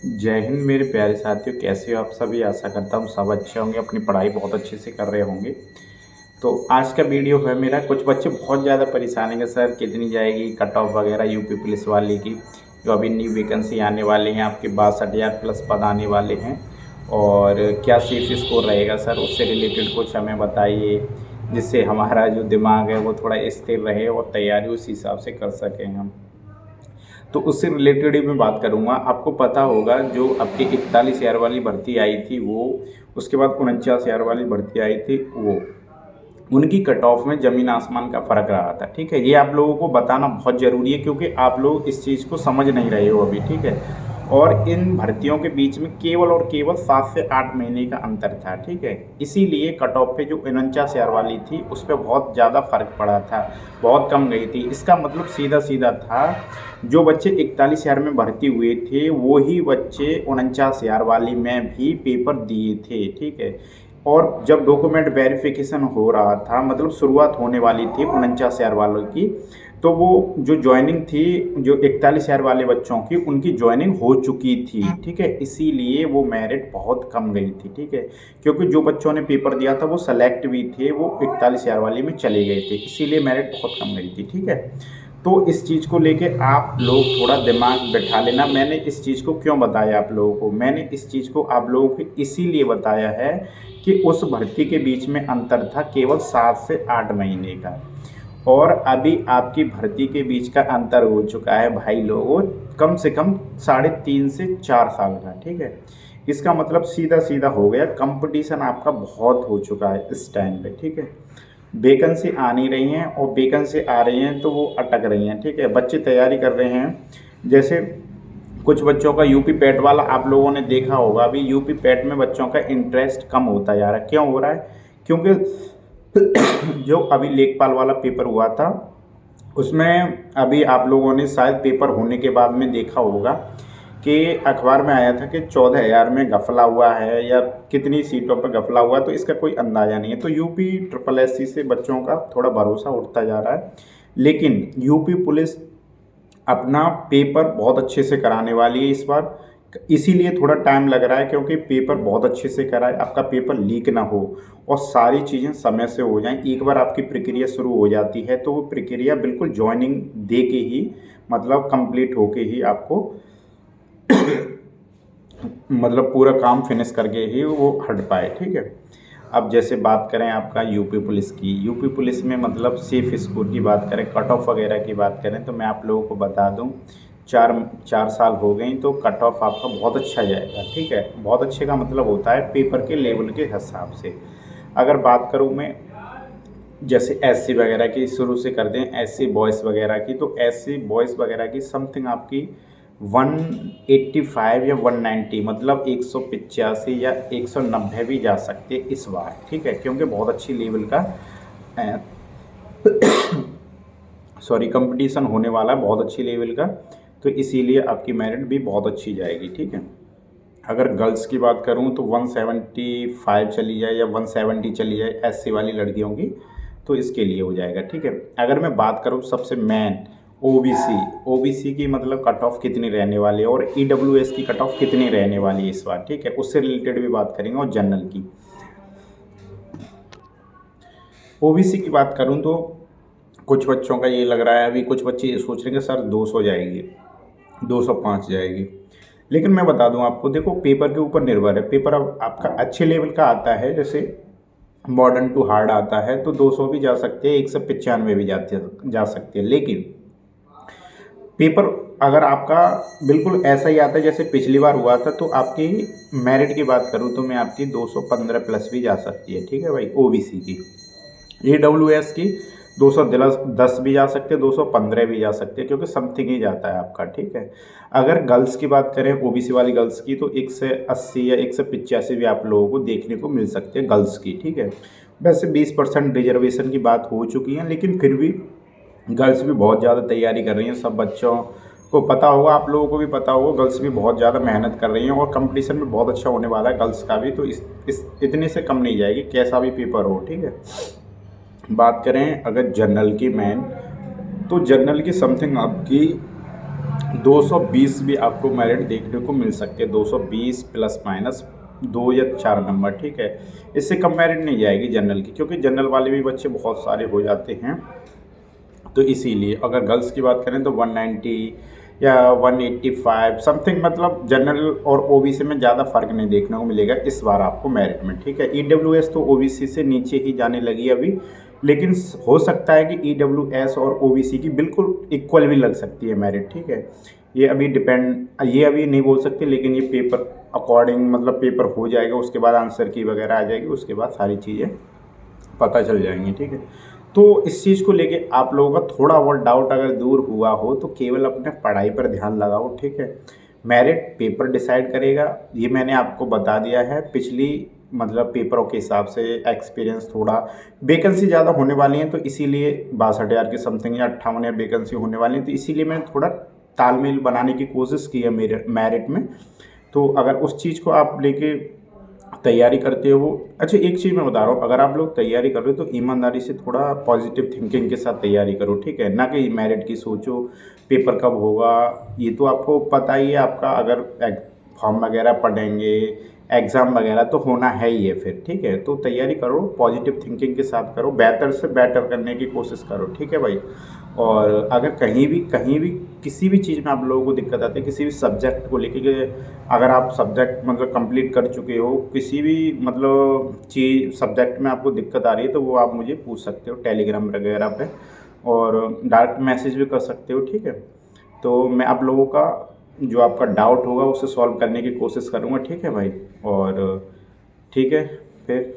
जय हिंद मेरे प्यारे साथियों, कैसे हो आप सभी। आशा करता हूँ सब अच्छे होंगे, अपनी पढ़ाई बहुत अच्छे से कर रहे होंगे। तो आज का वीडियो है मेरा, कुछ बच्चे बहुत ज़्यादा परेशान हैं सर कितनी जाएगी कट ऑफ वगैरह यूपी पुलिस वाले की, जो अभी न्यू वैकेंसी आने वाले हैं, आपके 62,000 प्लस पद आने वाले हैं। और क्या सेफ स्कोर रहेगा सर, उससे रिलेटेड कुछ हमें बताइए, जिससे हमारा जो दिमाग है वो थोड़ा स्थिर रहे और तैयारी उस हिसाब से कर सकें हम। तो उससे रिलेटेड ही मैं बात करूँगा। आपको पता होगा जो आपकी 41,000 वाली भर्ती आई थी वो, उसके बाद 49,000 वाली भर्ती आई थी वो, उनकी कट ऑफ में ज़मीन आसमान का फ़र्क रहा था। ठीक है, ये आप लोगों को बताना बहुत ज़रूरी है क्योंकि आप लोग इस चीज़ को समझ नहीं रहे हो अभी। ठीक है, और इन भर्तियों के बीच में केवल और केवल 7 से 8 महीने का अंतर था। ठीक है, इसीलिए कट ऑफ पे जो 49,000 वाली थी उस पर बहुत ज़्यादा फ़र्क पड़ा था, बहुत कम गई थी। इसका मतलब सीधा सीधा था, जो बच्चे 41,000 में भर्ती हुए थे वही बच्चे 49,000 वाली में भी पेपर दिए थे। ठीक है, और जब डॉक्यूमेंट वेरिफिकेशन हो रहा था, मतलब शुरुआत होने वाली थी 49,000 वालों की, तो वो जो ज्वाइनिंग थी, जो 41,000 वाले बच्चों की, उनकी ज्वाइनिंग हो चुकी थी। ठीक है, इसीलिए वो मेरिट बहुत कम गई थी। ठीक है, क्योंकि जो बच्चों ने पेपर दिया था वो सेलेक्ट भी थे, वो 41,000 वाली में चले गए थे, इसीलिए मेरिट बहुत कम गई थी। ठीक है, तो इस चीज़ को लेके आप लोग थोड़ा दिमाग बैठा लेना। मैंने इस चीज़ को क्यों बताया आप लोगों को, मैंने इस चीज़ को आप लोगों को इसीलिए बताया है कि उस भर्ती के बीच में अंतर था केवल 7 से 8 महीने का, और अभी आपकी भर्ती के बीच का अंतर हो चुका है भाई लोगों, कम से कम 3.5 से 4 साल का। ठीक है, इसका मतलब सीधा सीधा हो गया, कंपटीशन आपका बहुत हो चुका है इस टाइम पे। ठीक है, वैकेंसी आ नहीं रही हैं, और वैकेंसी आ रही हैं तो वो अटक रही हैं। ठीक है, बच्चे तैयारी कर रहे हैं, जैसे कुछ बच्चों का यूपी पैट वाला आप लोगों ने देखा होगा, अभी यूपी पैट में बच्चों का इंटरेस्ट कम होता जा रहा है। क्यों हो रहा है? क्योंकि जो अभी लेखपाल वाला पेपर हुआ था उसमें अभी आप लोगों ने शायद पेपर होने के बाद में देखा होगा कि अखबार में आया था कि 14,000 में घपला हुआ है, या कितनी सीटों पर घपला हुआ है, तो इसका कोई अंदाज़ा नहीं है। तो यूपी ट्रिपल एससी से बच्चों का थोड़ा भरोसा उठता जा रहा है, लेकिन यूपी पुलिस अपना पेपर बहुत अच्छे से कराने वाली है इस बार, इसीलिए थोड़ा टाइम लग रहा है, क्योंकि पेपर बहुत अच्छे से कराए, आपका पेपर लीक ना हो और सारी चीज़ें समय से हो जाएं। एक बार आपकी प्रक्रिया शुरू हो जाती है तो वो प्रक्रिया बिल्कुल जॉइनिंग दे के ही, मतलब कंप्लीट होके ही आपको मतलब पूरा काम फिनिश करके ही वो हट पाए। ठीक है, अब जैसे बात करें आपका यूपी पुलिस की, यूपी पुलिस में मतलब सेफ स्कोर की बात करें, कट ऑफ वगैरह की बात करें, तो मैं आप लोगों को बता दूं, चार चार साल हो गई तो कट ऑफ आपका बहुत अच्छा जाएगा। ठीक है, बहुत अच्छे का मतलब होता है पेपर के लेवल के हिसाब से। अगर बात करूं मैं जैसे एससी वगैरह की, शुरू से कर दें एससी बॉयज़ वगैरह की, तो एससी बॉयज़ वगैरह की समथिंग आपकी 185 या 190, मतलब 185 या 190 भी जा सकते इस बार। ठीक है, क्योंकि बहुत अच्छी लेवल का सॉरी कंपटीशन होने वाला है, बहुत अच्छी लेवल का, तो इसीलिए आपकी मेरिट भी बहुत अच्छी जाएगी। ठीक है, अगर गर्ल्स की बात करूं तो 175 चली जाए या 170 चली जाए एससी वाली लड़कियों की, तो इसके लिए हो जाएगा। ठीक है, अगर मैं बात करूं सबसे मेन ओबीसी, ओबीसी की मतलब कट ऑफ कितनी रहने वाली है, और ईडब्ल्यूएस की कट ऑफ कितनी रहने वाली है इस बार। ठीक है, उससे रिलेटेड भी बात करेंगे, और जनरल की। ओबीसी की बात करूं तो कुछ बच्चों का ये लग रहा है, अभी कुछ बच्चे ये सोच रहे हैं कि सर 200 जाएगी, 205 जाएगी, लेकिन मैं बता दूं आपको, देखो पेपर के ऊपर निर्भर है। पेपर अब आपका अच्छे लेवल का आता है, जैसे मॉडर्न टू हार्ड आता है, तो 200 भी जा सकते हैं, 195 भी जा सकते हैं। लेकिन पेपर अगर आपका बिल्कुल ऐसा ही आता है जैसे पिछली बार हुआ था, तो आपकी मेरिट की बात करूं तो मैं आपकी 215 प्लस भी जा सकती है। ठीक है भाई, ओबीसी की। ईडब्ल्यूएस की 210 भी जा सकते हैं, 215 भी जा सकते हैं, क्योंकि समथिंग ही जाता है आपका। ठीक है, अगर गर्ल्स की बात करें ओबीसी वाली गर्ल्स की, तो 180 या 185 भी आप लोगों को देखने को मिल सकते हैं गर्ल्स की। ठीक है, वैसे 20% रिजर्वेशन की बात हो चुकी है, लेकिन फिर भी गर्ल्स भी बहुत ज़्यादा तैयारी कर रही हैं। सब बच्चों को पता होगा, आप लोगों को भी पता होगा, गर्ल्स भी बहुत ज़्यादा मेहनत कर रही हैं, और कंपटीशन भी बहुत अच्छा होने वाला है गर्ल्स का भी, तो इस इतने से कम नहीं जाएगी कैसा भी पेपर हो। ठीक है, बात करें अगर जनरल की मैन, तो जनरल की समथिंग आपकी 220 भी आपको मेरिट देखने को मिल सकते हैं, 220 प्लस माइनस 2 या 4 नंबर, ठीक है। इससे कम मेरिट नहीं जाएगी जनरल की, क्योंकि जनरल वाले भी बच्चे बहुत सारे हो जाते हैं। तो इसीलिए अगर गर्ल्स की बात करें तो 190 या 185 समथिंग, मतलब जनरल और ओबीसी में ज़्यादा फर्क नहीं देखने को मिलेगा इस बार आपको मेरिट में, ठीक है। ईडब्ल्यूएस तो ओबीसी से नीचे ही जाने लगी अभी, लेकिन हो सकता है कि ईडब्ल्यूएस और ओबीसी की बिल्कुल इक्वल भी लग सकती है मेरिट, ठीक है। ये अभी डिपेंड, ये अभी नहीं बोल सकते, लेकिन ये पेपर अकॉर्डिंग, मतलब पेपर हो जाएगा, उसके बाद आंसर की वगैरह आ जाएगी, उसके बाद सारी चीज़ें पता चल जाएंगी, ठीक है। तो इस चीज़ को लेके आप लोगों का थोड़ा बहुत डाउट अगर दूर हुआ हो तो केवल अपने पढ़ाई पर ध्यान लगाओ, ठीक है। मेरिट पेपर डिसाइड करेगा, ये मैंने आपको बता दिया है। पिछली मतलब पेपरों के हिसाब से एक्सपीरियंस थोड़ा, वैकेंसी ज़्यादा होने वाली हैं तो इसीलिए 62,000 के समथिंग या 58,000 वैकेंसी होने वाली है, तो इसीलिए मैंने थोड़ा तालमेल बनाने की कोशिश की है मेरे मेरिट में। तो अगर उस चीज़ को आप लेके तैयारी करते हो। अच्छा, एक चीज़ मैं बता रहा हूँ, अगर आप लोग तैयारी कर रहे हो तो ईमानदारी से थोड़ा पॉजिटिव थिंकिंग के साथ तैयारी करो, ठीक है। ना कि मेरिट की सोचो पेपर कब होगा, ये तो आपको पता ही है। आपका अगर फॉर्म वगैरह पढ़ेंगे, एग्ज़ाम वगैरह तो होना है ही है फिर, ठीक है। तो तैयारी करो, पॉजिटिव थिंकिंग के साथ करो, बेहतर से बेटर करने की कोशिश करो, ठीक है भाई। और अगर कहीं भी किसी भी चीज़ में आप लोगों को दिक्कत आती है, किसी भी सब्जेक्ट को लेके के, अगर आप सब्जेक्ट मतलब कंप्लीट कर चुके हो, किसी भी मतलब चीज़ सब्जेक्ट में आपको दिक्कत आ रही है, तो वो आप मुझे पूछ सकते हो टेलीग्राम वगैरह पे, और डायरेक्ट मैसेज भी कर सकते हो, ठीक है। तो मैं आप लोगों का जो आपका डाउट होगा उसे सॉल्व करने की कोशिश करूँगा, ठीक है भाई। और ठीक है फिर।